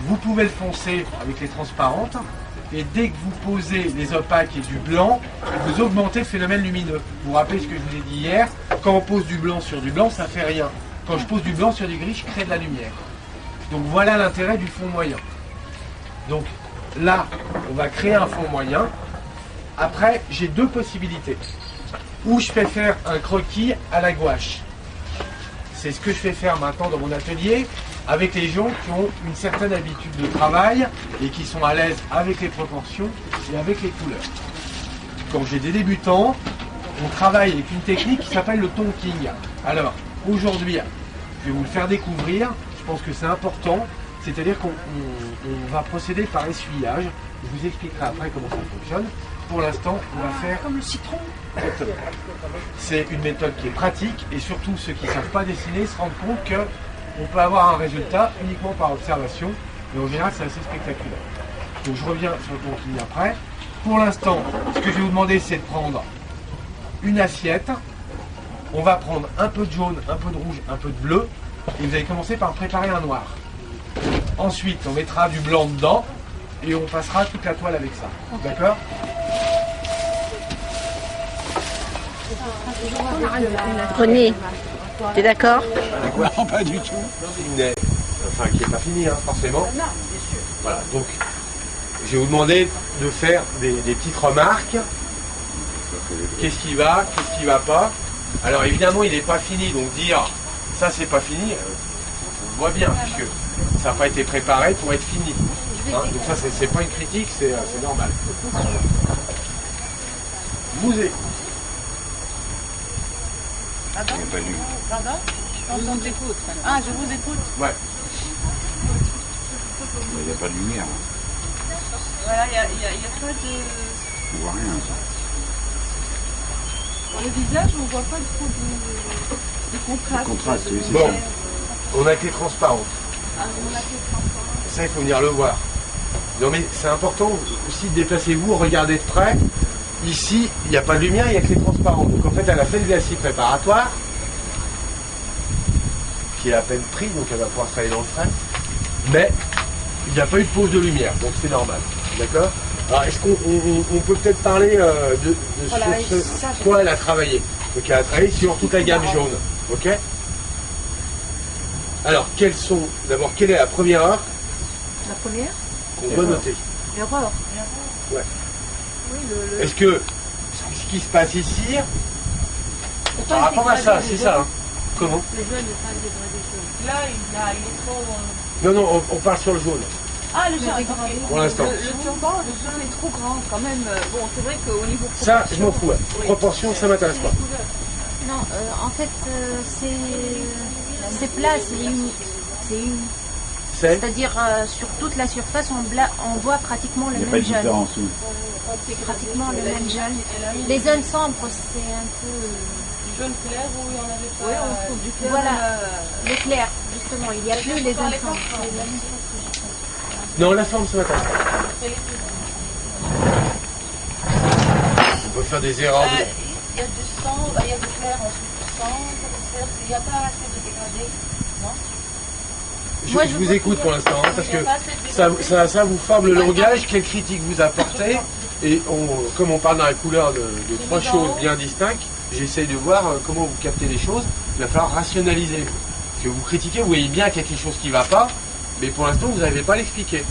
vous pouvez le foncer avec les transparentes, et dès que vous posez les opaques et du blanc, vous augmentez le phénomène lumineux. Vous vous rappelez ce que je vous ai dit hier, quand on pose du blanc sur du blanc, ça fait rien. Quand je pose du blanc sur du gris, je crée de la lumière. Donc voilà l'intérêt du fond moyen. Donc là, on va créer un fond moyen. Après, j'ai deux possibilités. Ou je fais faire un croquis à la gouache. C'est ce que je fais faire maintenant dans mon atelier avec les gens qui ont une certaine habitude de travail et qui sont à l'aise avec les proportions et avec les couleurs. Quand j'ai des débutants, on travaille avec une technique qui s'appelle le tonking. Alors, aujourd'hui, je vais vous le faire découvrir. Je pense que c'est important. C'est-à-dire qu'on va procéder par essuyage. Je vous expliquerai après comment ça fonctionne. Pour l'instant, on va faire... Comme le citron. C'est une méthode qui est pratique et surtout ceux qui ne savent pas dessiner se rendent compte qu'on peut avoir un résultat uniquement par observation. Mais en général, c'est assez spectaculaire. Donc je reviens sur le tonking après. Pour l'instant, ce que je vais vous demander, c'est de prendre une assiette. On va prendre un peu de jaune, un peu de rouge, un peu de bleu. Et vous allez commencer par préparer un noir. Ensuite, on mettra du blanc dedans et on passera toute la toile avec ça. D'accord ? René, t'es d'accord? Non, pas du tout. Enfin, qui n'est pas fini, hein, forcément. Voilà, donc je vais vous demander de faire des petites remarques. Qu'est-ce qui va, qu'est-ce qui va pas. Alors évidemment, il n'est pas fini, donc dire ça c'est pas fini, on le voit bien, puisque ça n'a pas été préparé pour être fini. Hein, donc ça, c'est pas une critique, c'est normal. Vous écoutez. Il n'y a pas lu. Pardon? Je vous écoute. Ah, je vous écoute. Ouais. Il n'y a pas de lumière. Voilà, il y a pas de... On voit rien. Ça. Pour le visage, on voit pas trop de contraste. Contraste, oui, c'est Bon, ça. on a été transparent. Ah, on a fait transparent. Ça, il faut venir le voir. Non mais c'est important aussi, déplacez-vous, regardez de près. Ici, il n'y a pas de lumière, il n'y a que les transparents. Donc en fait, elle a fait le glacis préparatoire, qui est à peine pris, donc elle va pouvoir travailler dans le frais. Mais il n'y a pas eu de pause de lumière, donc c'est normal. D'accord? Alors est-ce qu'on peut peut-être parler de Voilà, sur ce quoi elle a travaillé? Donc elle a travaillé sur toute la gamme jaune. Ok? Alors, d'abord, quelle est la première heure La première? qu'on doit noter? L'erreur. Ouais. Oui, Est-ce que ce qui se passe ici, par rapport à ça, c'est ça, hein. Comment? Le jaune n'est pas dégradé jaune. Là, il est trop... Non, non, on parle sur le jaune, Ah, le jaune, pour l'instant. le turban, le jaune est trop grand quand même. Bon, c'est vrai qu'au niveau Ça, je m'en fous. Ouais. Proportion, ça m'intéresse pas. Non, en fait, c'est plat, c'est unique. C'est unique. C'est-à-dire, sur toute la surface, on voit pratiquement le Il n'y a pas même de jaune. différence. Oui. Pratiquement le même jaune. Les zones sombres, c'est un peu... jaune clair où il y en avait pas. Oui, on trouve du clair. Voilà, le clair, justement. Il n'y a plus les zones sombres. Non, la forme, ça m'intéresse pas. On peut faire des erreurs. Il y a du sang, il y a du clair ensuite du sang. Il n'y a pas assez de dégradé, non? Je vous écoute pour l'instant, hein, parce que ça vous forme le langage, quelle critique vous apportez, et comme on parle dans la couleur de trois choses bien distinctes, j'essaie de voir comment vous captez les choses. Il va falloir rationaliser. Parce que vous critiquez, vous voyez bien qu'il y a quelque chose qui ne va pas, mais pour l'instant vous n'arrivez pas à l'expliquer.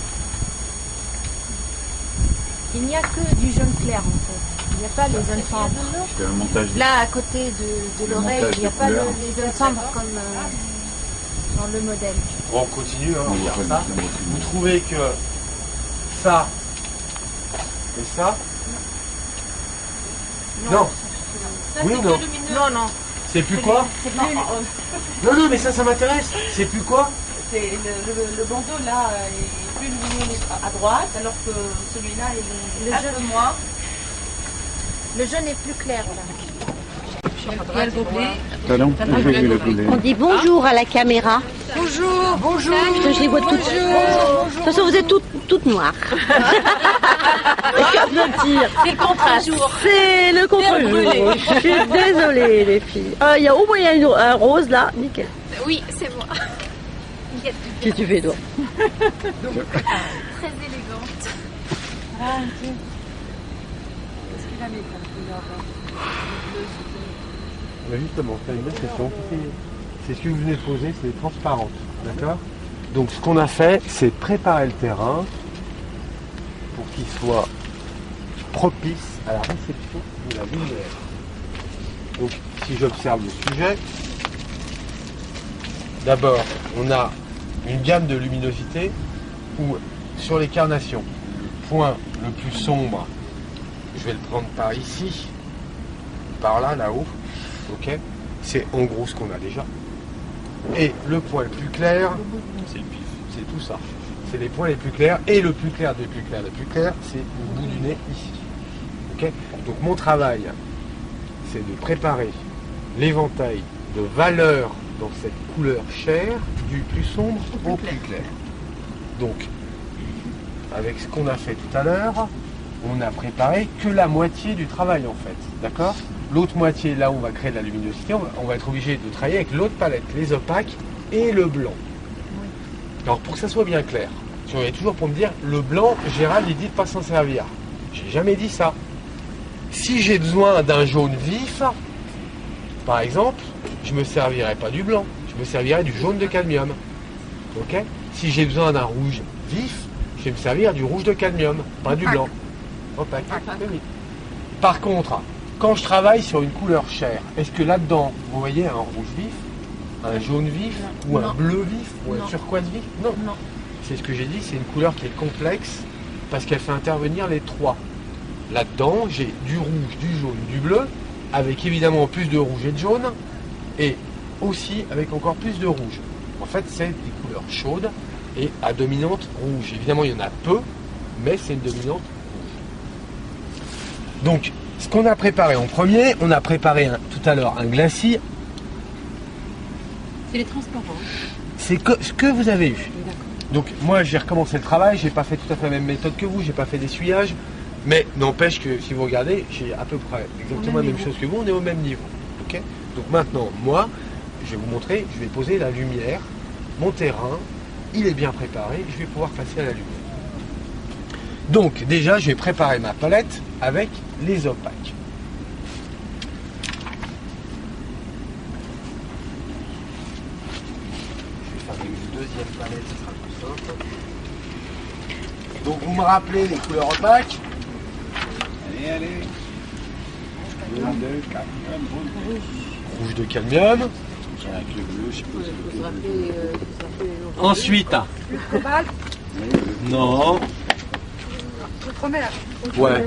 Il n'y a que du jaune clair, en fait. Il n'y a pas les zones sombres. C'est un montage. Là, à côté de l'oreille, il n'y a pas les zones sombres comme dans le modèle. Bon, on continue, hein, On on voit regarde pas ça. du tout. Vous trouvez que ça et ça? Non. Oui ou non? Non, non. C'est plus quoi? C'est plus... Non, non, mais ça m'intéresse. C'est plus quoi? C'est le bandeau là est plus lumineux à droite, alors que celui-là il est un peu moins. Le jaune est plus clair, là. Il y a le gobelet. Pardon, j'ai vu le poulet. On dit bonjour à la caméra. Bonjour, bonjour. Putain, je les vois toutes. De toute façon, vous êtes toutes noires. C'est le contre-jour. C'est le contre-jour. Je suis désolée, les filles. Il y a au moins un rose là. Nickel. Oui, c'est moi. Nickel. Qu'est-ce que tu fais, toi? Très élégante. Ah, ok. Qu'est-ce qu'il a mis comme couleur? Justement, c'est une bonne question. C'est ce que vous venez de poser, c'est transparente. D'accord? Donc ce qu'on a fait, c'est préparer le terrain pour qu'il soit propice à la réception de la lumière. Donc si j'observe le sujet, d'abord on a une gamme de luminosité où sur les carnations, le point le plus sombre, je vais le prendre par ici, par là, là-haut, ok, c'est en gros ce qu'on a déjà. Et le point le plus clair, c'est le pif, c'est tout ça. C'est les points les plus clairs, et le plus clair des plus clairs des plus clairs, c'est au bout du nez ici. Ok. Donc mon travail, c'est de préparer l'éventail de valeurs dans cette couleur chair, du plus sombre au plus clair. Donc, avec ce qu'on a fait tout à l'heure, on n'a préparé que la moitié du travail en fait. D'accord? L'autre moitié, là où on va créer de la luminosité, on va être obligé de travailler avec l'autre palette, les opaques et le blanc. Alors pour que ça soit bien clair, tu reviens toujours pour me dire, le blanc, Gérald, il dit de ne pas s'en servir. J'ai jamais dit ça. Si j'ai besoin d'un jaune vif, par exemple, je ne me servirai pas du blanc, je me servirai du jaune de cadmium. Ok? Si j'ai besoin d'un rouge vif, je vais me servir du rouge de cadmium, pas du blanc. Opaque. Oui. Par contre, quand je travaille sur une couleur chair, est-ce que là-dedans, vous voyez un rouge vif, un jaune vif, ou un bleu vif, ou un turquoise vif? Non. C'est ce que j'ai dit, c'est une couleur qui est complexe, parce qu'elle fait intervenir les trois. Là-dedans, j'ai du rouge, du jaune, du bleu, avec évidemment plus de rouge et de jaune, et aussi avec encore plus de rouge. En fait, c'est des couleurs chaudes et à dominante rouge. Évidemment, il y en a peu, mais c'est une dominante rouge. Donc, ce qu'on a préparé en premier, on a préparé tout à l'heure un glacis. C'est les transparents. C'est ce que vous avez eu. Donc, moi, j'ai recommencé le travail, j'ai pas fait tout à fait la même méthode que vous, j'ai pas fait d'essuyage. Mais n'empêche que si vous regardez, j'ai à peu près exactement la même chose que vous, on est au même niveau. Okay. Donc maintenant, moi, je vais vous montrer, je vais poser la lumière, mon terrain, il est bien préparé, je vais pouvoir passer à la lumière. Donc déjà, je vais préparer ma palette avec les opaques. Je vais faire une deuxième palette, ce sera plus simple. Donc vous me rappelez les couleurs opaques. Allez. Rouge de cadmium. Avec le bleu, je sais pas. Ensuite. Cobalt. Non. L'outre-mer. Ouais.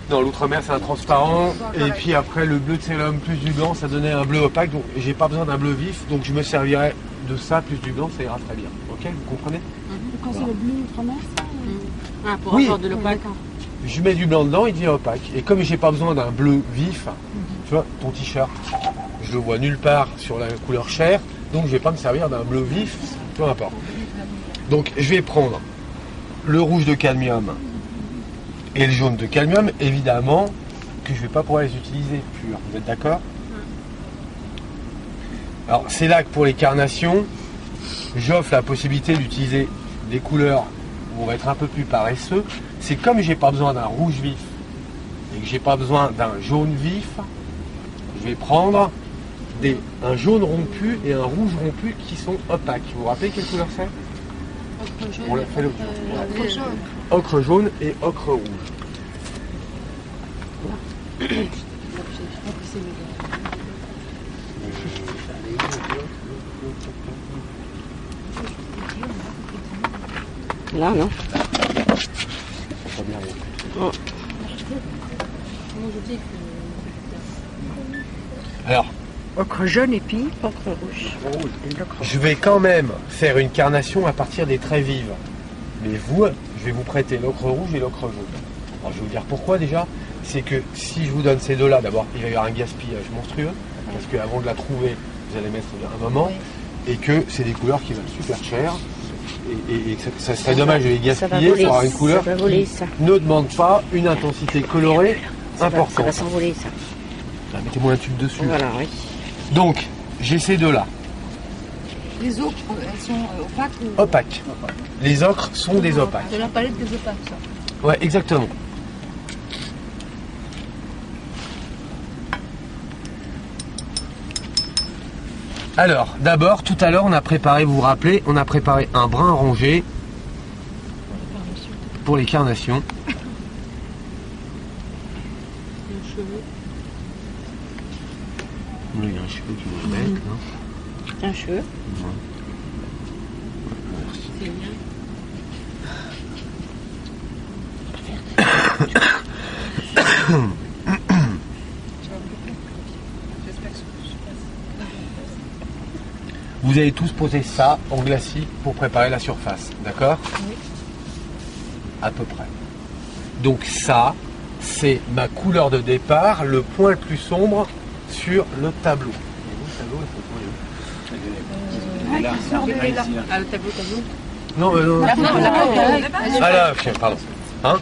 Non, l'outre-mer c'est un transparent. Et puis après le bleu de célum plus du blanc, ça donnait un bleu opaque. Donc j'ai pas besoin d'un bleu vif. Donc je me servirai de ça plus du blanc, ça ira très bien. Ok, vous comprenez? Quand c'est le bleu outre-mer, ça pour oui. avoir de l'opaque. Je mets du blanc dedans, il devient opaque. Et comme j'ai pas besoin d'un bleu vif, tu vois, ton t-shirt, je le vois nulle part sur la couleur chair, donc je vais pas me servir d'un bleu vif, peu importe. Donc je vais prendre le rouge de cadmium et le jaune de cadmium, évidemment que je vais pas pouvoir les utiliser purs. Vous êtes d'accord? Alors c'est là que pour les carnations, j'offre la possibilité d'utiliser des couleurs où on va être un peu plus paresseux. C'est comme j'ai pas besoin d'un rouge vif et que j'ai pas besoin d'un jaune vif, je vais prendre un jaune rompu et un rouge rompu qui sont opaques. Vous vous rappelez quelle couleur c'est? On l'a fait l'autre jour. Ocre jaune et ocre rouge. Là, non? Oh. Alors, ocre jaune et puis ocre rouge. Je vais quand même faire une carnation à partir des traits vives. Mais vous, je vais vous prêter l'ocre rouge et l'ocre jaune. Alors je vais vous dire pourquoi déjà. C'est que si je vous donne ces deux-là, d'abord, il va y avoir un gaspillage monstrueux. Parce qu'avant de la trouver, vous allez mettre un moment. Et que c'est des couleurs qui valent super cher. Et ça serait dommage de les gaspiller pour avoir une couleur qui ne demande pas une intensité colorée importante. Ça va s'envoler, ça. Mettez-moi un tube dessus. Voilà, oui. Donc, j'ai ces deux-là. Les ocres, elles sont opaques ou... Opaques. Les ocres sont des opaques. C'est la palette des opaques, ça. Ouais, exactement. Alors, d'abord, tout à l'heure, on a préparé, vous vous rappelez, on a préparé un brun orangé pour les carnations. Il y a un cheveu qui me met, non ? Un cheveu. Merci. C'est bien. Vous allez tous poser ça en glacis pour préparer la surface, d'accord? Oui. À peu près. Donc ça, c'est ma couleur de départ, le point le plus sombre sur le tableau. Là, Ah, le tableau. Non, ah là, pardon. Hein?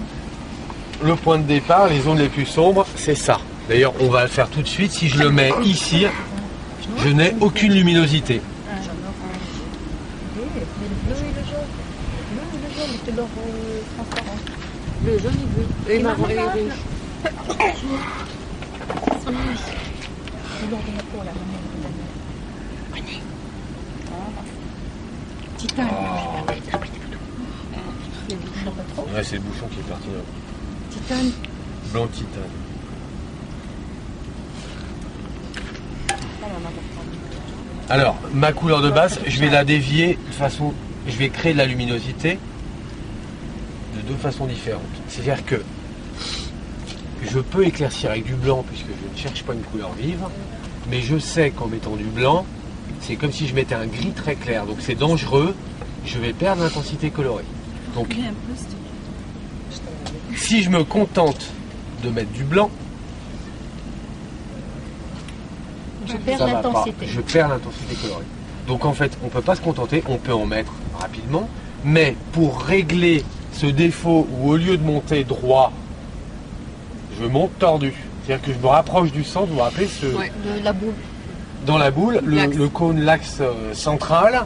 Le point de départ, les zones les plus sombres, c'est ça. D'ailleurs, on va le faire tout de suite. Si je le mets ici, je n'ai aucune luminosité. Le jaune et bleu. Et marron et rouge. Titane. Ouais, c'est le bouchon qui est parti là. Titane. Blanc titane. Alors, ma couleur de base, je vais la dévier de façon... Je vais créer de la luminosité de deux façons différentes. C'est-à-dire que je peux éclaircir avec du blanc puisque je ne cherche pas une couleur vive, mais je sais qu'en mettant du blanc, c'est comme si je mettais un gris très clair. Donc c'est dangereux, je vais perdre l'intensité colorée. Donc, si je me contente de mettre du blanc, Je perds ça va pas. l'intensité. Je perds l'intensité colorée. Donc en fait, on ne peut pas se contenter, on peut en mettre rapidement, mais pour régler ce défaut où au lieu de monter droit, je monte tordu. C'est-à-dire que je me rapproche du centre, vous vous rappelez Ouais, de la boule. dans la boule, L'axe. le cône, l'axe central,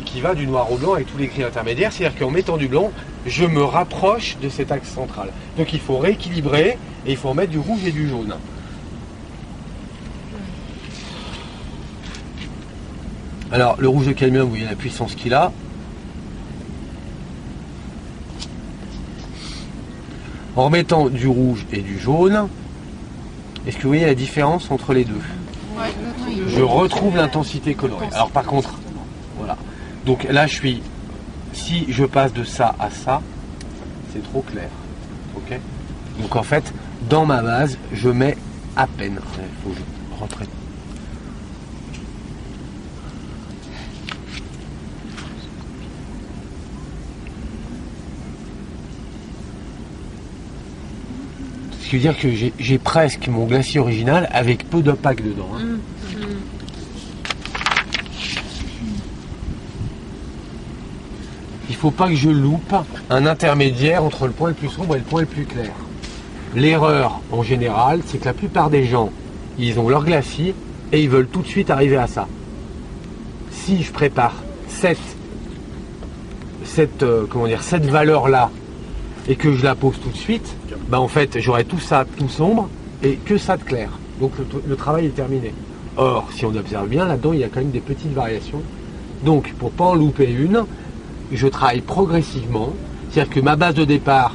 qui va du noir au blanc avec tous les gris intermédiaires. C'est-à-dire qu'en mettant du blanc, je me rapproche de cet axe central. Donc il faut rééquilibrer et il faut en mettre du rouge et du jaune. Alors, le rouge de cadmium, vous voyez la puissance qu'il a. En remettant du rouge et du jaune, est-ce que vous voyez la différence entre les deux? Je retrouve l'intensité colorée. Alors par contre, voilà. Donc là, si je passe de ça à ça, c'est trop clair. Ok? Donc en fait, dans ma base, je mets à peine. Il faut que je rentre. Ce qui veut dire que j'ai presque mon glacier original avec peu d'opaque dedans. Hein. Il ne faut pas que je loupe un intermédiaire entre le point le plus sombre et le point le plus clair. L'erreur en général, c'est que la plupart des gens, ils ont leur glacis et ils veulent tout de suite arriver à ça. Si je prépare cette valeur-là et que je la pose tout de suite, bah en fait j'aurai tout ça tout sombre et que ça de clair. Donc le travail est terminé. Or, si on observe bien, là-dedans il y a quand même des petites variations. Donc pour pas en louper une, je travaille progressivement. C'est-à-dire que ma base de départ,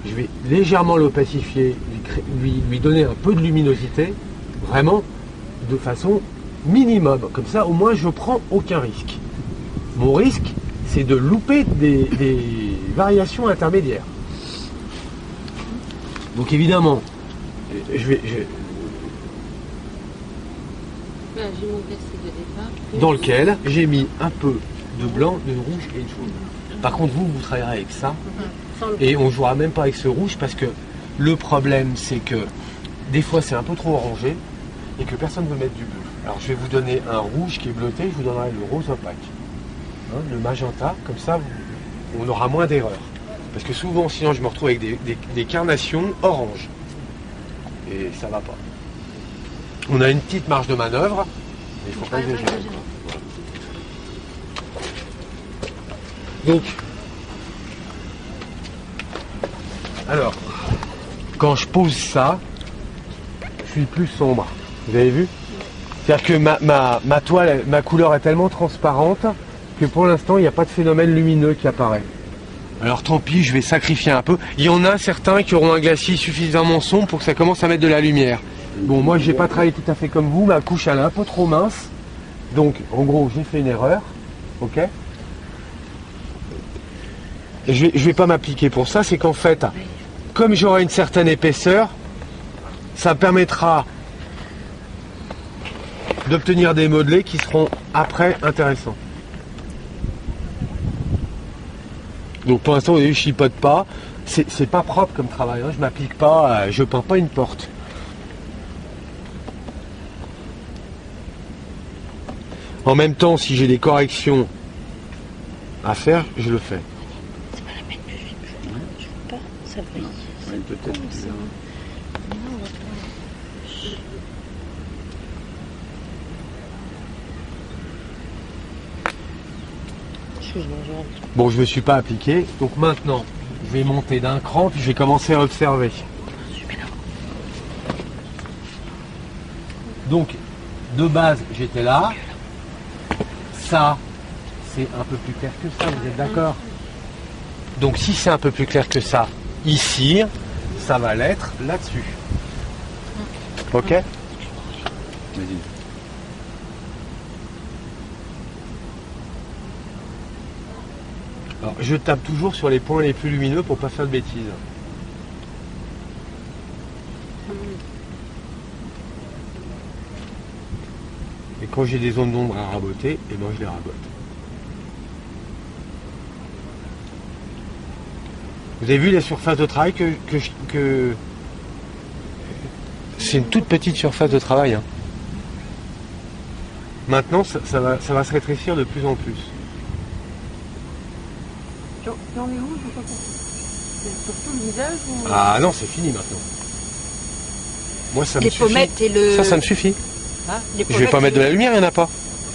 je vais légèrement l'opacifier, lui donner un peu de luminosité, vraiment de façon minimum. Comme ça, au moins, je prends aucun risque. Mon risque, c'est de louper des variations intermédiaires. Donc évidemment, dans lequel j'ai mis un peu de blanc, de rouge et de jaune. Par contre, vous travaillerez avec ça. Et on ne jouera même pas avec ce rouge parce que le problème, c'est que des fois, c'est un peu trop orangé et que personne ne veut mettre du bleu. Alors, je vais vous donner un rouge qui est bleuté, je vous donnerai le rose opaque. Hein, le magenta, comme ça, on aura moins d'erreurs. Parce que souvent, sinon, je me retrouve avec des carnations orange. Et ça va pas. On a une petite marge de manœuvre, mais il ne faut pas exagérer. Donc, alors, quand je pose ça, je suis plus sombre. Vous avez vu? C'est-à-dire que ma toile, ma couleur est tellement transparente que pour l'instant, il n'y a pas de phénomène lumineux qui apparaît. Alors tant pis, je vais sacrifier un peu. Il y en a certains qui auront un glacis suffisamment sombre pour que ça commence à mettre de la lumière. Bon, moi, j'ai pas travaillé tout à fait comme vous. Ma couche, elle est un peu trop mince. Donc, en gros, j'ai fait une erreur. Ok? Et je vais pas m'appliquer pour ça. C'est qu'en fait, comme j'aurai une certaine épaisseur, ça permettra d'obtenir des modelés qui seront après intéressants. Donc pour l'instant, vous voyez, je chipote pas. C'est pas propre comme travail. Hein. Je m'applique pas, je peins pas une porte. En même temps, si j'ai des corrections à faire, je le fais. C'est pas la peine que je veux pas. Ça brille. Ouais, peut-être. Bon, je me suis pas appliqué, donc maintenant, je vais monter d'un cran, puis je vais commencer à observer. Donc, de base, j'étais là. Ça, c'est un peu plus clair que ça, vous êtes d'accord? Donc, si c'est un peu plus clair que ça, ici, ça va l'être là-dessus. Ok? Vas-y. Alors, je tape toujours sur les points les plus lumineux pour pas faire de bêtises. Et quand j'ai des zones d'ombre à raboter, eh ben je les rabote. Vous avez vu la surface de travail que... C'est une toute petite surface de travail. Hein. Maintenant, ça va se rétrécir de plus en plus. J'en ai où? Je sais pas pourquoi. C'est surtout le visage ou... Ah non, c'est fini maintenant. Moi, ça me Les suffit. pommettes et le... Ça me suffit. Hein, les Je vais pas pommettes mettre de et la lumière, il n'y en a pas.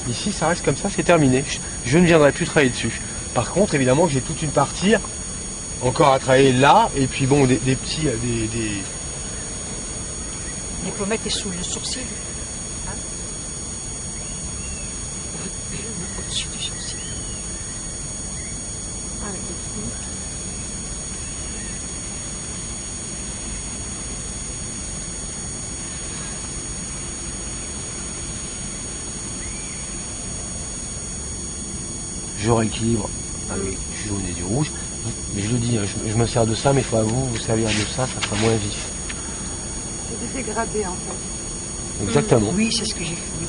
Ici, ça reste comme ça, c'est terminé. Je ne viendrai plus travailler dessus. Par contre, évidemment, j'ai toute une partie encore à travailler là, et puis bon, des petits... Les pommettes et sous le sourcil. Hein, au-dessus du sourcil. Ah, avec les petits. Je rééquilibre avec du jaune et du rouge. Mais je le dis, hein, je me sers de ça, mais il faut à vous servir de ça, ça sera moins vif. C'est des dégradés en fait. Exactement. Oui, c'est ce que j'ai fait.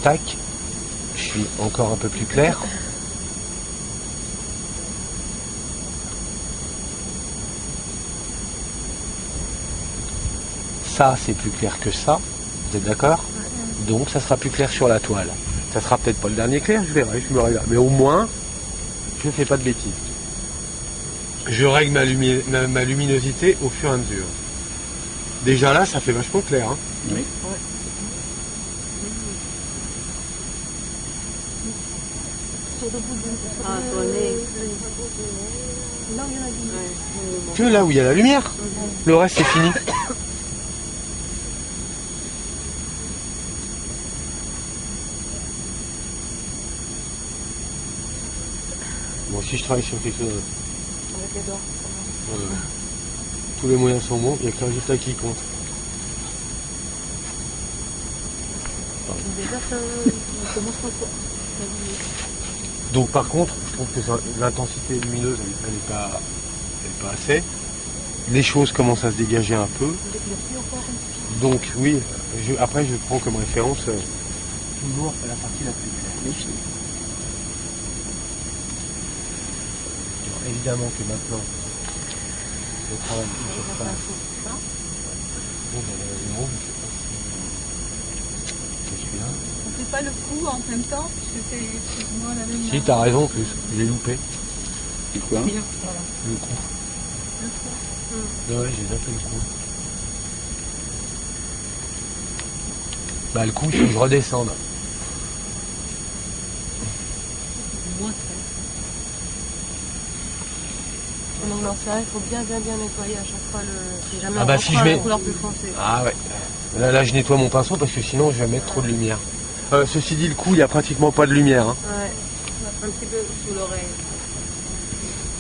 Tac. Je suis encore un peu plus clair. Ça, c'est plus clair que ça. Vous êtes d'accord? Donc, ça sera plus clair sur la toile. Ça sera peut-être pas le dernier clair, je verrai, je me regarde. Mais au moins, je ne fais pas de bêtises. Je règle ma luminosité au fur et à mesure. Déjà là, ça fait vachement clair. Hein. Oui. Ah, sur le nez. Que là où il y a la lumière. Le reste, c'est fini. Bon, si je travaille sur quelque chose... Avec les doigts. tous les moyens sont bons, il n'y a que le résultat qui compte. Déjà, ça commence par quoi? Donc par contre, je trouve que l'intensité lumineuse, elle n'est pas assez. Les choses commencent à se dégager un peu. Donc oui, après je prends comme référence toujours la partie la plus claire. Les filles. Alors, évidemment que maintenant, le travail sur ça. Bon, le mot, je sais pas si je suis là. On fait pas le coup en même temps, parce que c'est excuse-moi la même. Si, t'as raison en plus, j'ai loupé C'est quoi? le coup. Ouais, j'ai zappé le coup. Bah le coup, il faut que je redescende. Donc dans ça, il faut bien nettoyer à chaque fois si jamais Ah on bah, reprend si je mets... la couleur plus foncée. Ah ouais. Là, je nettoie mon pinceau parce que sinon, je vais mettre trop de lumière. Ceci dit, le coup, il n'y a pratiquement pas de lumière. Hein. Ouais, un petit peu sous l'oreille.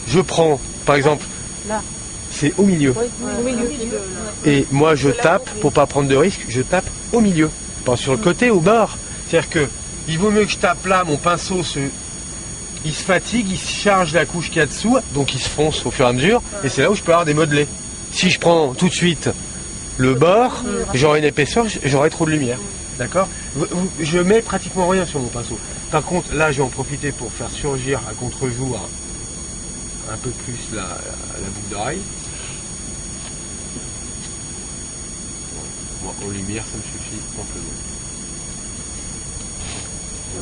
Je prends, par exemple, Là. C'est au milieu. Oui, au milieu. Et moi, je tape, pour pas prendre de risque, je tape au milieu. Pas sur le côté, au bord. C'est-à-dire que il vaut mieux que je tape là, mon pinceau il se fatigue, il se charge la couche qu'il y a dessous, donc il se fonce au fur et à mesure, et c'est là où je peux avoir des modelés. Si je prends tout de suite le bord, j'aurai une épaisseur, j'aurai trop de lumière. D'accord? Je mets pratiquement rien sur mon pinceau. Par contre, là, je vais en profiter pour faire surgir à contre-jour un peu plus la boucle d'oreille. Bon, en lumière, ça me suffit amplement.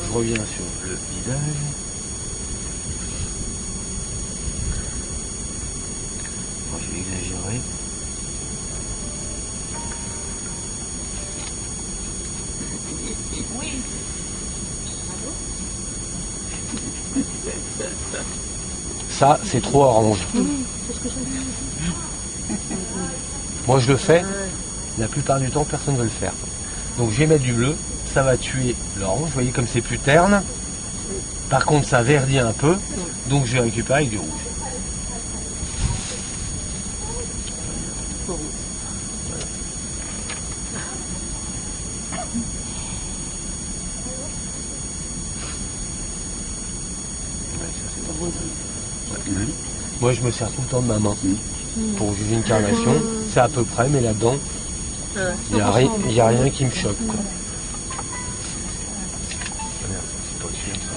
Je reviens sur le visage. Bon, je vais exagérer. Oui. Ça, c'est trop orange. Moi, je le fais. La plupart du temps, personne ne veut le faire. Donc, je vais mettre du bleu. Ça va tuer l'orange. Vous voyez comme c'est plus terne. Par contre, ça verdit un peu. Donc, je vais récupérer avec du rouge. Moi, je me sers tout le temps de ma main pour juger une carnation. C'est à peu près, mais là-dedans, il n'y a rien qui me choque. Quoi. C'est pas sûr, ça.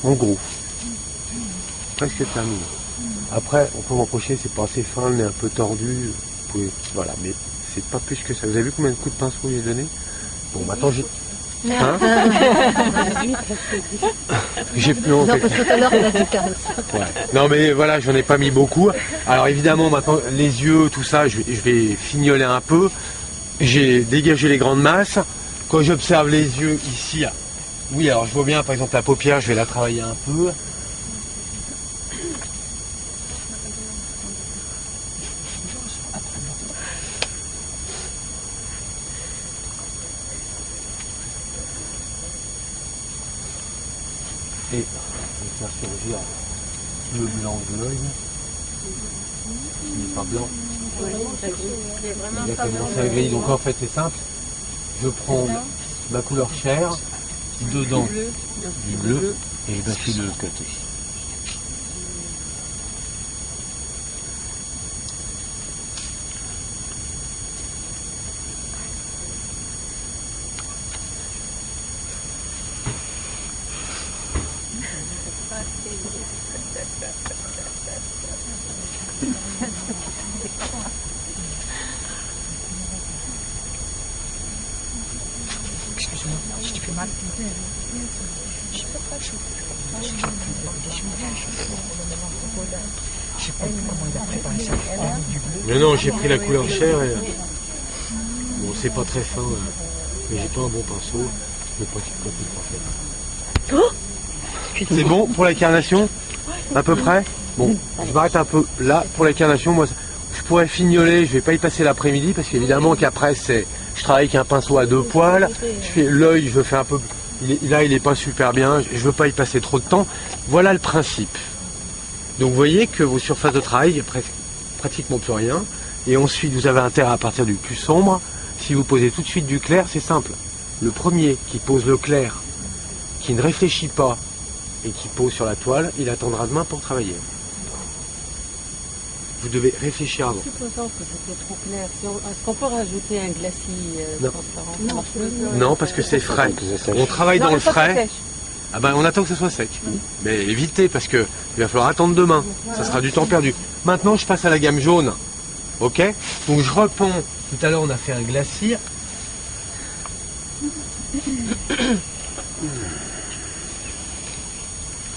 En gros, presque terminé. Après, on peut m'approcher, c'est pas assez fin, le nez un peu tordu. Vous pouvez, voilà, mais c'est pas plus que ça. Vous avez vu combien de coups de pinceau j'ai donné? Bon, maintenant j'ai. Hein? J'ai plus en fait. Tout à l'heure, on a dit 15. Ouais. Non mais voilà, j'en ai pas mis beaucoup. Alors évidemment maintenant les yeux, tout ça, je vais fignoler un peu. J'ai dégagé les grandes masses. Quand j'observe les yeux ici, oui alors je vois bien par exemple la paupière, je vais la travailler un peu. Et je vais faire surgir le blanc de l'œil. Il n'est pas blanc. Exactement, c'est gris. Donc en fait c'est simple. Je prends ma couleur chair, dedans du bleu et je bascule de l'autre côté. Excuse-moi, je te fais mal. Je sais pas chaud. Je sais pas comment il a préparé ça. Mais non, j'ai pris la couleur chair et bon, c'est pas très fin, mais j'ai pas un bon pinceau. Je ne pratique pas tout le temps. C'est bon pour la carnation? À peu près. Bon, je m'arrête un peu là pour les carnations. Moi, je pourrais fignoler, je vais pas y passer l'après-midi parce qu'évidemment qu'après, je travaille avec un pinceau à 2 poils. Je fais l'œil, je fais un peu. Là, il est pas super bien. Je veux pas y passer trop de temps. Voilà le principe. Donc, vous voyez que vos surfaces de travail, il n'y a pratiquement plus rien. Et ensuite, vous avez intérêt à partir du plus sombre. Si vous posez tout de suite du clair, c'est simple. Le premier qui pose le clair, qui ne réfléchit pas et qui pose sur la toile, il attendra demain pour travailler. Vous devez réfléchir avant. Supposons que c'était trop clair, est-ce qu'on peut rajouter un glacis transparent? Non, parce que c'est frais. On travaille dans le frais. Ah ben, on attend que ça soit sec. Mais évitez, parce que il va falloir attendre demain. Ça sera du temps perdu. Maintenant, je passe à la gamme jaune. Ok? Donc je reponds. Tout à l'heure, on a fait un glacis.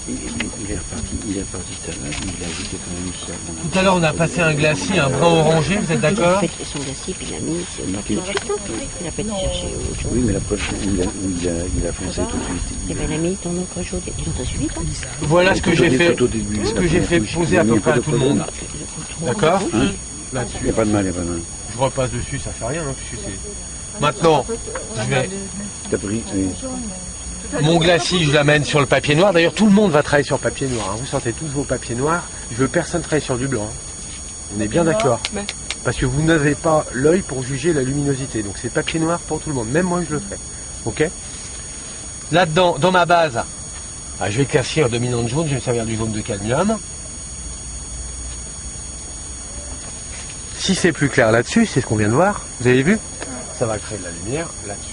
Il est reparti tout à l'heure, il a ajouté quand même ça. Tout à l'heure, on a passé un glacis, un brun orangé, vous êtes d'accord? Il a fait son glacis, puis il l'a mis sur le papier tout de suite. Il a pas été chercher autre chose. Oui, mais la prochaine, il a foncé tout de suite. Et bien, il a mis ton autre jaune. Ils ont suivi, toi? Voilà ce que j'ai fait. Ce que j'ai fait poser à peu près à tout le monde. D'accord? Là-dessus. Il n'y a pas de mal, il n'y a pas de mal. Je repasse dessus, ça fait rien, hein, puisque c'est... Maintenant, je vais... T'as pris, oui. Mon glacis, je l'amène sur le papier noir. D'ailleurs, tout le monde va travailler sur le papier noir. Hein. Vous sortez tous vos papiers noirs. Je veux personne travailler sur du blanc. Hein. On est bien d'accord. Parce que vous n'avez pas l'œil pour juger la luminosité. Donc c'est papier noir pour tout le monde. Même moi, je le fais. Ok? Là-dedans, dans ma base, je vais éclaircir dominante jaune. Je vais me servir du jaune de cadmium. Si c'est plus clair là-dessus, c'est ce qu'on vient de voir. Vous avez vu? Ça va créer de la lumière là-dessus.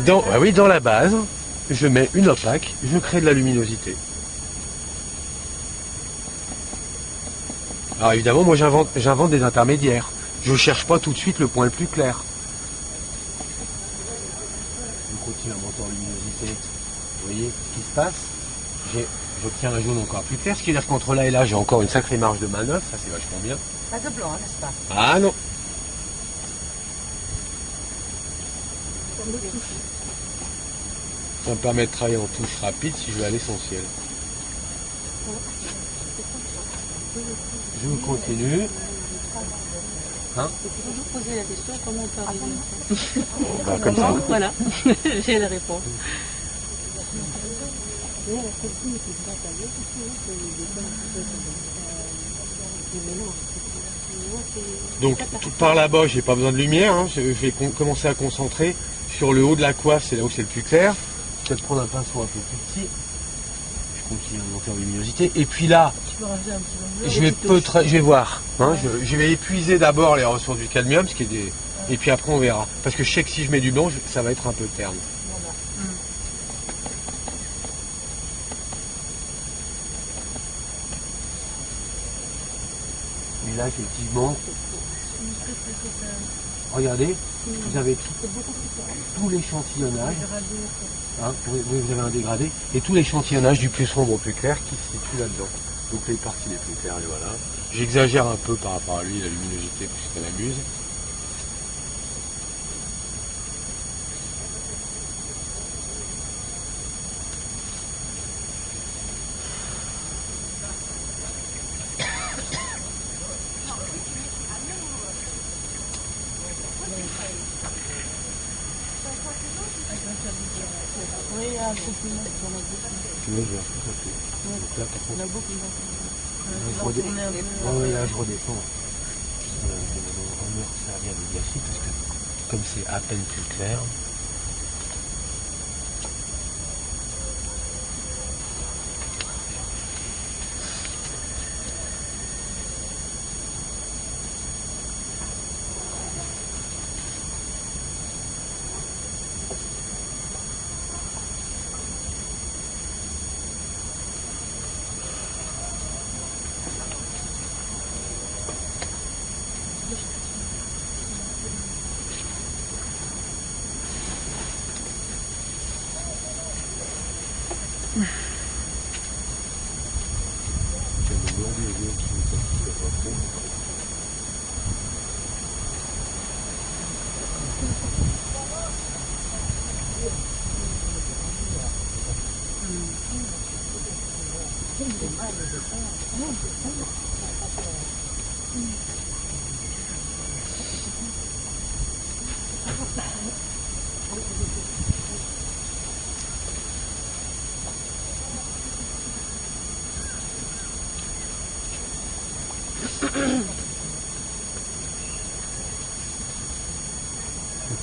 Dans la base, je mets une opaque, je crée de la luminosité. Alors évidemment, moi j'invente des intermédiaires. Je ne cherche pas tout de suite le point le plus clair. Je continue à monter en luminosité. Vous voyez ce qui se passe? J'obtiens un jaune encore plus clair, ce qui veut dire qu'entre là et là, j'ai encore une sacrée marge de manœuvre, ça c'est vachement bien. Pas de blanc, n'est-ce pas? Ah non. Ça me permet de travailler en touche rapide si je vais à l'essentiel. Je continue. Hein? Je peux toujours poser la question, comment on peut arriver à ça? Comme ça. Voilà, j'ai la réponse. Donc par là-bas, j'ai pas besoin de lumière. Hein. Je vais commencer à concentrer sur le haut de la coiffe, c'est là où c'est le plus clair. Peut-être prendre un pinceau un peu plus petit. Je continue à monter en luminosité. Et puis là, je vais voir. Hein. Je vais épuiser d'abord les ressources du cadmium, ce qui est des... et puis après on verra. Parce que je sais que si je mets du blanc, ça va être un peu terne. Mais là, effectivement, regardez, vous avez tout l'échantillonnage. Hein, vous avez un dégradé. Et tout l'échantillonnage du plus sombre au plus clair qui se situe là-dedans. Donc les parties les plus claires, et voilà. J'exagère un peu par rapport à lui, la luminosité, puisqu'elle amuse. Donc là, par contre, là, je redescends. Je vais me servir de glacis parce que comme c'est à peine plus clair.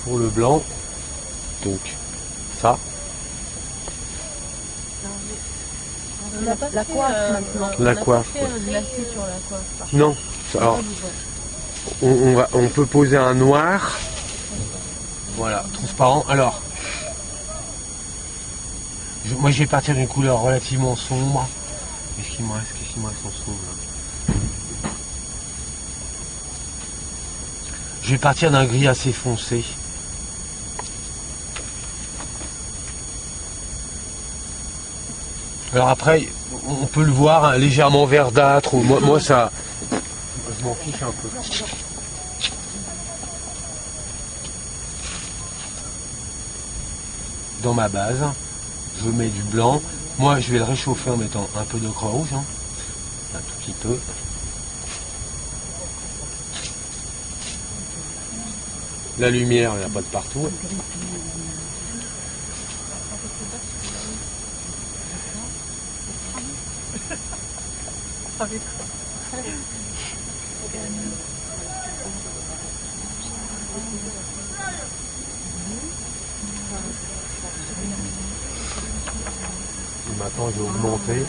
Pour le blanc, donc ça. La coiffe maintenant. La coiffe. On a pas fait glacé sur la coiffe. Non. Alors, on peut poser un noir. Voilà, transparent. Alors, moi je vais partir d'une couleur relativement sombre. Qu'est-ce qu'il me reste en sombre là? Je vais partir d'un gris assez foncé. Alors après, on peut le voir hein, légèrement verdâtre. Ou moi ça, je m'en fiche un peu. Dans ma base, je mets du blanc. Moi, je vais le réchauffer en mettant un peu d'ocre rouge, hein, un tout petit peu. La lumière, il n'y en a pas de partout. Et maintenant, je vais augmenter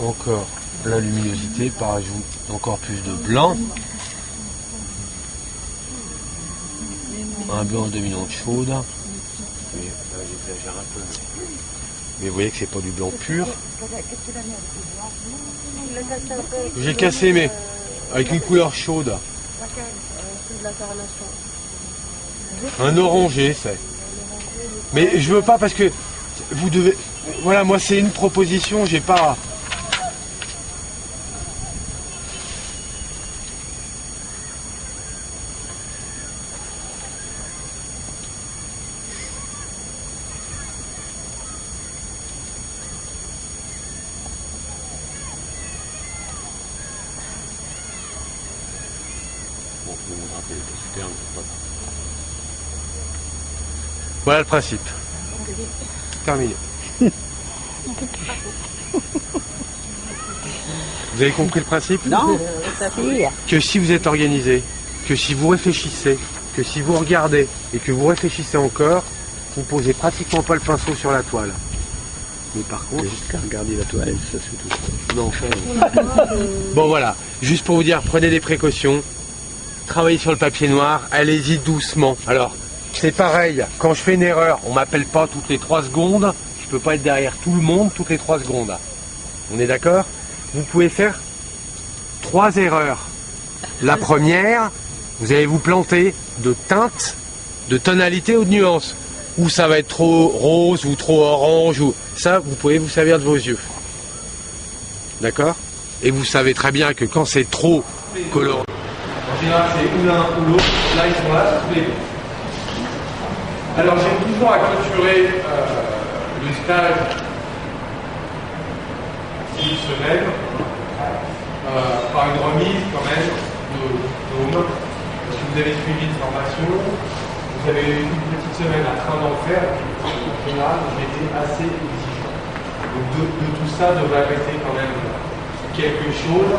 encore la luminosité par ajout encore plus de blanc. Un blanc dominante chaude. Mais là, j'exagère un peu. Mais vous voyez que c'est pas du blanc pur. J'ai cassé, mais avec une couleur chaude. Un orangé, c'est. Mais je veux pas parce que vous devez. Voilà, moi c'est une proposition, j'ai pas. Voilà le principe. Terminé. Vous avez compris le principe? Non, que si vous êtes organisé, que si vous réfléchissez, que si vous regardez et que vous réfléchissez encore, vous posez pratiquement pas le pinceau sur la toile. Mais par contre... Jusqu'à regarder la toile, ça se fait tout. Non, enfin, bon voilà, juste pour vous dire, prenez des précautions, travaillez sur le papier noir, allez-y doucement. Alors, c'est pareil, quand je fais une erreur, on m'appelle pas toutes les 3 secondes, je peux pas être derrière tout le monde toutes les 3 secondes. On est d'accord? Vous pouvez faire 3 erreurs. La première, vous allez vous planter de teinte, de tonalité ou de nuance. Ou ça va être trop rose ou trop orange, ou ça, vous pouvez vous servir de vos yeux. D'accord? Et vous savez très bien que quand c'est trop coloré, en général c'est ou l'un ou l'autre, là ils sont là, tous les deux. Alors j'ai toujours à clôturer le stage d'une semaine par une remise quand même de diplôme. Si vous avez suivi une formation, vous avez eu une petite semaine à train d'en faire, en général j'ai été assez exigeant. Donc de tout ça devrait rester quand même quelque chose.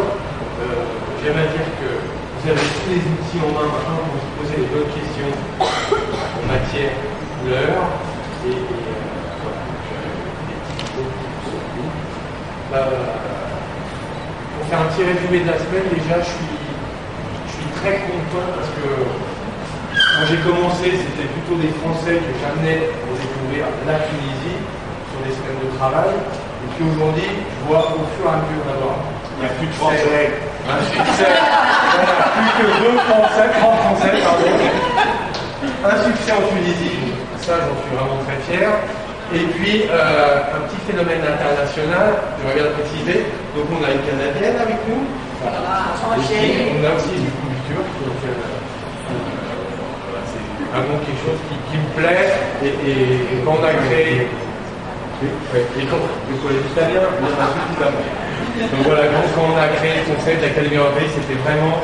J'aime à dire que vous avez tous les outils en main maintenant pour vous poser les bonnes questions en matière couleur et pour faire un petit résumé de la semaine, déjà je suis très content parce que quand j'ai commencé, c'était plutôt des Français que j'amenais pour découvrir la Tunisie sur des semaines de travail. Et puis aujourd'hui, je vois au fur et à mesure d'abord, il n'y a plus de Français. Un succès. Plus que 2 Français, 30 Français, pardon. Un succès en Tunisie. Ça, j'en suis vraiment très fier. Et puis, un petit phénomène international, j'aimerais bien le préciser. Donc, on a une Canadienne avec nous. Voilà. On a aussi du coup du turc. Donc, voilà, c'est vraiment quelque chose qui me plaît. Et quand on a créé. Et quand le collège italien, il y en a suffisamment. Donc voilà, quand on a créé le concept d'Académie européenne, c'était vraiment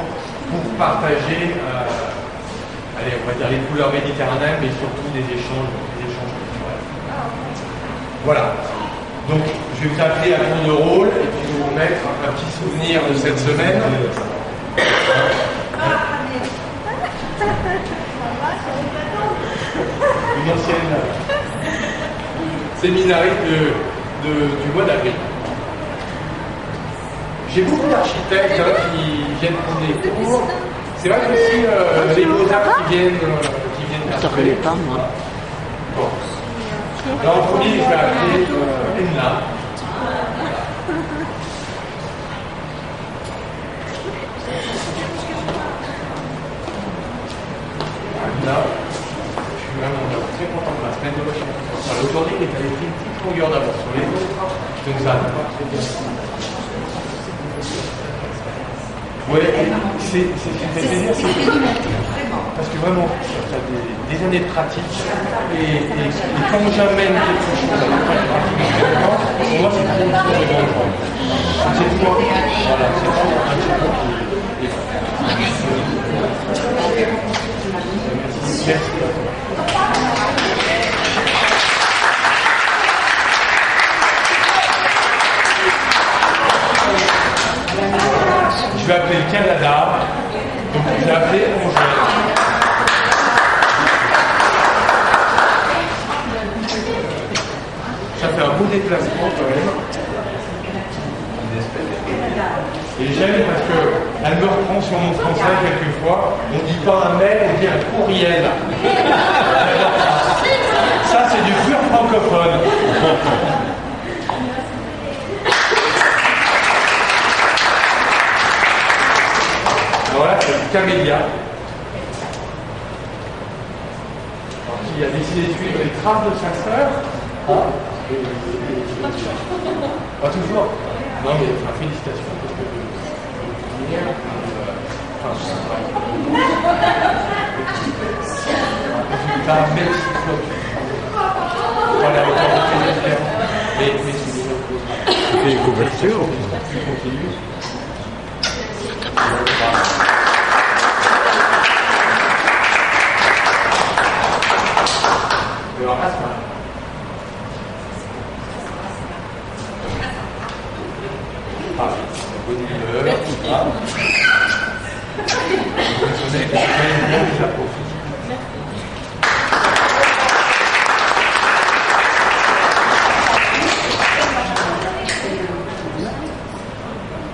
pour partager, allez, on va dire les couleurs méditerranéennes, mais surtout des échanges culturels. Voilà. Donc, je vais vous appeler à tour de rôle et puis je vais vous mettre un petit souvenir de cette semaine. Une ancienne séminariste du mois d'avril. J'ai beaucoup d'architectes qui viennent prendre des cours. C'est vrai que aussi les beaux-arts qui viennent Ça ne connaît pas, moi. Bon. Alors, en premier, je vais appeler Enna. Enna, je suis vraiment très content de la semaine de recherche. Alors, aujourd'hui, il est allé pris une petite longueur d'avance sur les autres, donc ça va pas très bien. Oui, c'est plaisir, parce que vraiment, ça fait des années de pratique, et quand j'amène quelque chose à la pratique, pour moi, c'est trop de grandes choses. C'est tout, voilà, c'est tout un petit peu qui est. Merci. Je vais appeler le Canada, donc je vais appeler Angèle. Ça fait un beau déplacement quand même. Et j'aime parce qu'elle me reprend sur mon français quelquefois. On ne dit pas un mail, on dit un courriel. Ça, c'est du pur francophone. Voilà, c'est du camélia. Qui a décidé de suivre les traces de sa sœur. Pas toujours. Non, mais félicitations. Résultat, même si voilà, mais c'est une couverture.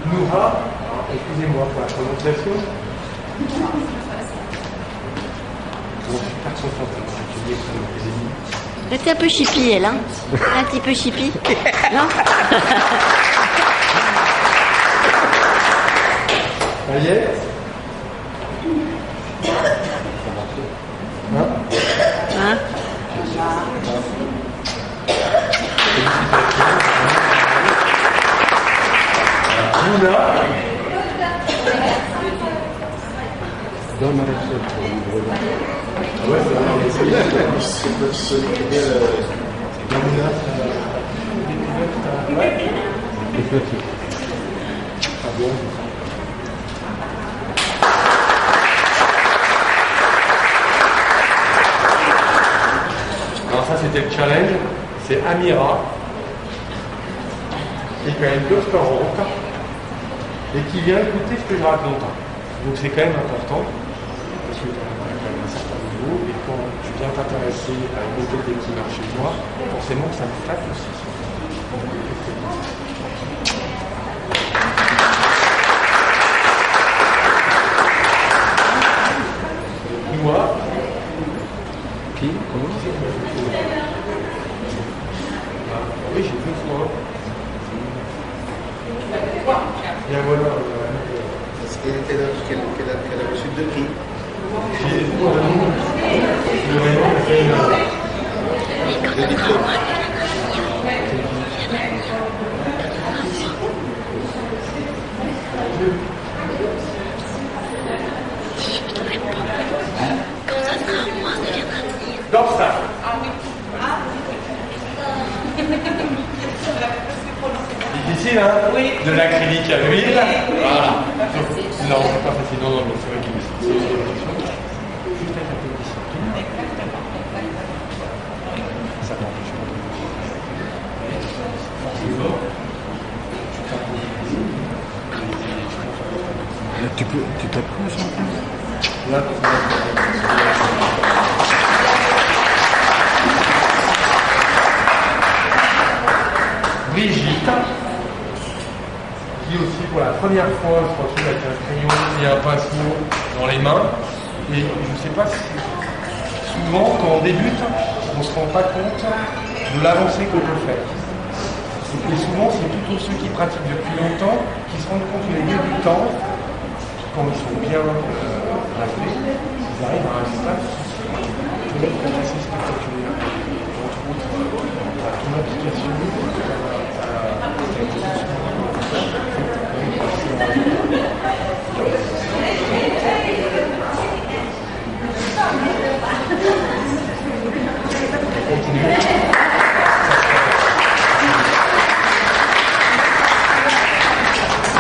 Noura, excusez-moi pour la prononciation. Elle était un peu chippie, elle, hein? Un petit peu chippie. Non? Ça y est? Hein? Mouna. Dans ma recette pour livrer. Ouais, c'est alors ça c'était le challenge, c'est Amira, qui est quand même doctorante et qui vient écouter ce que je raconte. Donc c'est quand même important, parce que tu as quand même un certain niveau, et quand tu viens t'intéresser à une méthode qui marche chez moi, forcément ça me flatte aussi. Moi, Qui? Comment? oui, j'ai 2 fois. Et voilà. Qu'elle a reçu 2 prix. J'ai le Raymond a fait une. Dorsal. Difficile, hein? Oui. De l'acrylique à l'huile. Voilà. Non, c'est pas facile. Non, mais c'est vrai qu'il c'est une question. Juste avec un peu de discipline. Ça m'empêche pas de Tu t'approches un peu? Là, Brigitte, qui aussi pour la première fois se retrouve avec un crayon et un pinceau dans les mains. Et je ne sais pas si souvent quand on débute, on ne se rend pas compte de l'avancée qu'on peut faire. Et souvent c'est plutôt ceux qui pratiquent depuis longtemps qui se rendent compte que les débutants, quand ils sont bien appelés, ils arrivent à un stade qui est assez spectaculaire. Entre autres, ton application.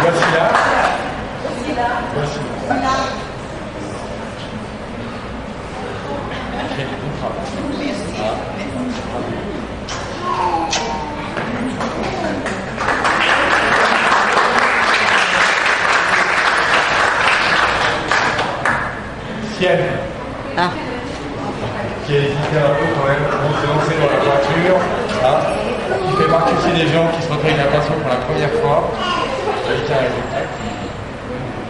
Voici là. Voici là. Quel bon travail. Sienne. Ah. Qui a hésité un peu quand même avant de se lancer dans la peinture. Hein, qui fait partie aussi des gens qui se retrouvent avec la peinture pour la première fois. Avec un résultat qui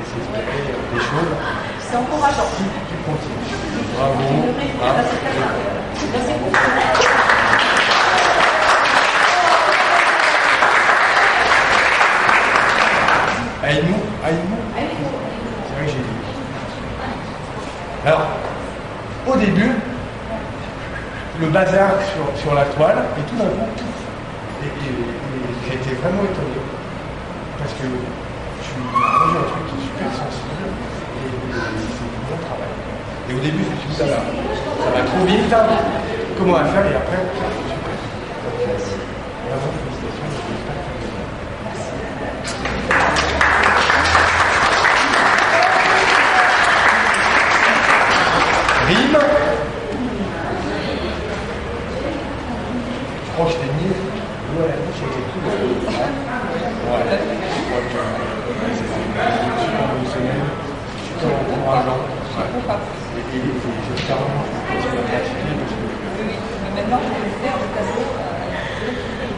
s'expliquer des choses. C'est encourageant. Si tu continues. Bravo. Hein. Aïnou. C'est vrai que j'ai dit. Alors, au début, le bazar sur la toile, et tout d'un coup, j'ai été vraiment étonné. Parce que j'ai un truc qui est super sensible, et c'est du bon travail. Et au début, je me suis dit, ça va trop vite, comment on va faire, et après, super. Donc, vraiment, félicitations, j'espère que ça va. Rime. Je crois que je t'ai mis l'eau à la bouche avec les coups. Ouais. C'est super émotionnel, super encourageant. Et j'espère vraiment que tu vas pratiquer parce que. Oui, mais maintenant je vais le faire le tableau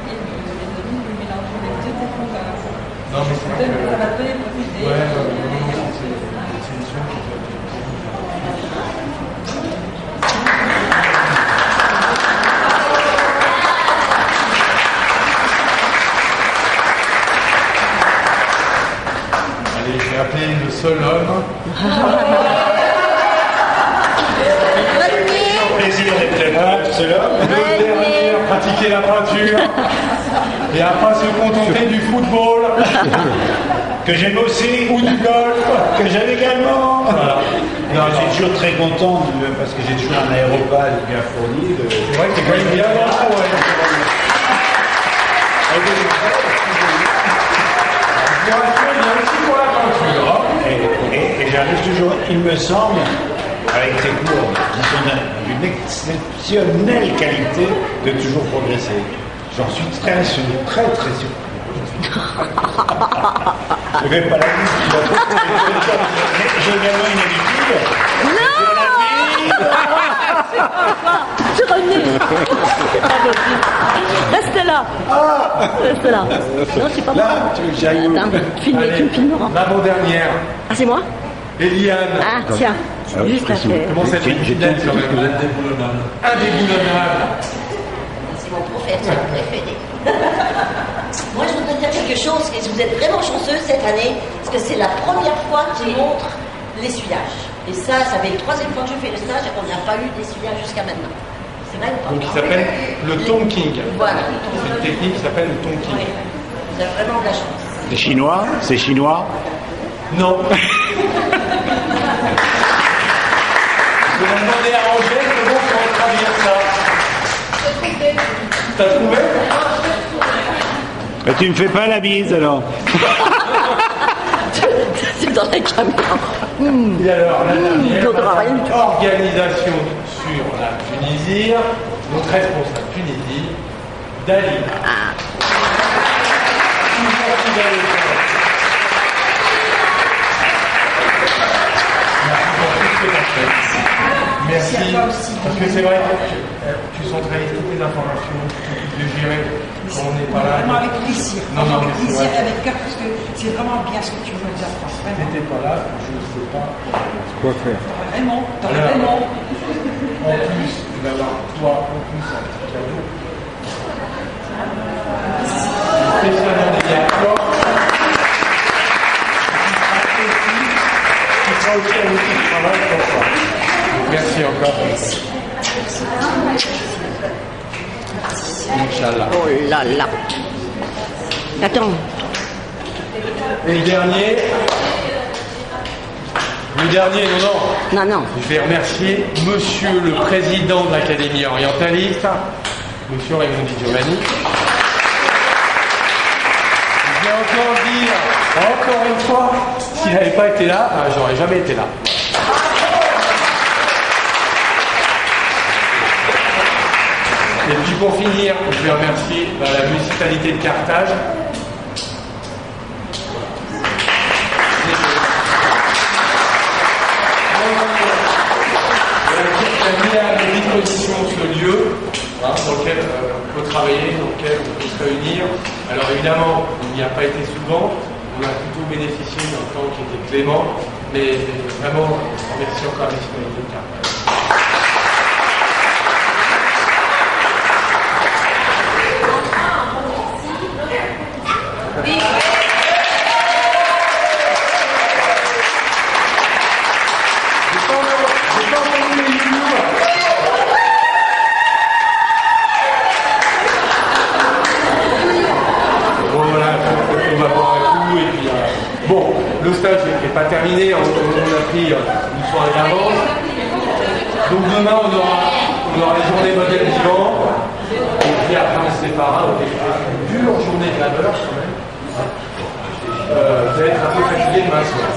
et le mélanger les deux techniques. Non, mais c'est vrai que. Ça va te donner beaucoup d'idées. Ouais, c'est une chose qui doit être. Allez, je vais appeler le seul homme. Plaisir d'être là, le seul homme. Le dernier à pratiquer la peinture et à pas se contenter du football. Que j'aime aussi. Ou du golf. Que j'aime également. Voilà. Je suis toujours très content parce que j'ai toujours un aérobal bien fourni. C'est vrai que c'est quand même bien là, ouais. Il y a aussi pour la peinture. Et j'arrive toujours, il me semble, avec tes cours qui sont d'une exceptionnelle qualité, de toujours progresser. J'en suis très sûr. Je vais pas la dire. J'ai également une habitude. Tu remets. Reste là. Reste là. Non, c'est pas moi. Attends, tu me filmeras. L'avant-dernière. Ah, c'est moi? Eliane. Ah, tiens. Juste à faire. Comment ça fait indéboulonnable. C'est mon professeur préféré. Moi, je voudrais dire quelque chose, et vous êtes vraiment chanceux cette année, parce que c'est la première fois qu'ils montrent l'essuyage. Et ça fait la troisième fois que je fais le stage, et on n'a pas eu d'essuyage jusqu'à maintenant. C'est vrai ou pas? Donc, il s'appelle le tonking. Voilà. C'est une technique qui s'appelle le tonking. Oui. Vous avez vraiment de la chance. C'est chinois? C'est chinois? Non. Je vais demander à Angèle comment on va traduire ça. T'as trouvé? Mais tu me fais pas la bise alors. C'est dans la caméra. Et alors, la dernière, organisation sur la Tunisie, notre responsable Tunisie, Dalila. Merci, parce que c'est vrai que tu centralises toutes les informations, tu t'occupes de gérer quand on n'est pas là. Vraiment avec plaisir. Non, avec mais plaisir et avec cœur, parce que c'est vraiment bien ce que tu veux nous apprendre. Si tu n'étais pas là, je ne sais pas quoi faire. T'aurais vraiment. En plus, tu vas avoir toi, en plus, un petit cadeau. Spécialement dédié à toi. Tu seras aussi un outil de travail pour toi. Merci encore. Inch'Allah. Oh là là. Attends. Et le dernier, non. Je vais remercier Monsieur le Président de l'Académie orientaliste, Monsieur Raymond Di Giovanni. Je vais encore une fois, s'il n'avait pas été là, j'aurais jamais été là. Et puis pour finir, je vais remercier la municipalité de Carthage. Qui a mis à disposition ce lieu dans lequel on peut travailler, dans lequel on peut se réunir. Alors évidemment, il n'y a pas été souvent, on a plutôt bénéficié d'un temps qui était clément, mais vraiment, merci encore à la municipalité de Carthage. Le stage n'est pas terminé, on a pris une soirée d'avance. Donc demain on aura les journées modèles vivants. Et puis après on se séparera. Donc une dure journée de labeur quand même. Vous allez être un peu fatigué demain soir.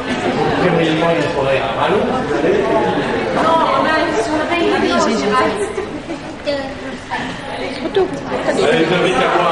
Donc premièrement il faudrait un ballon. Allez, vous invite à boire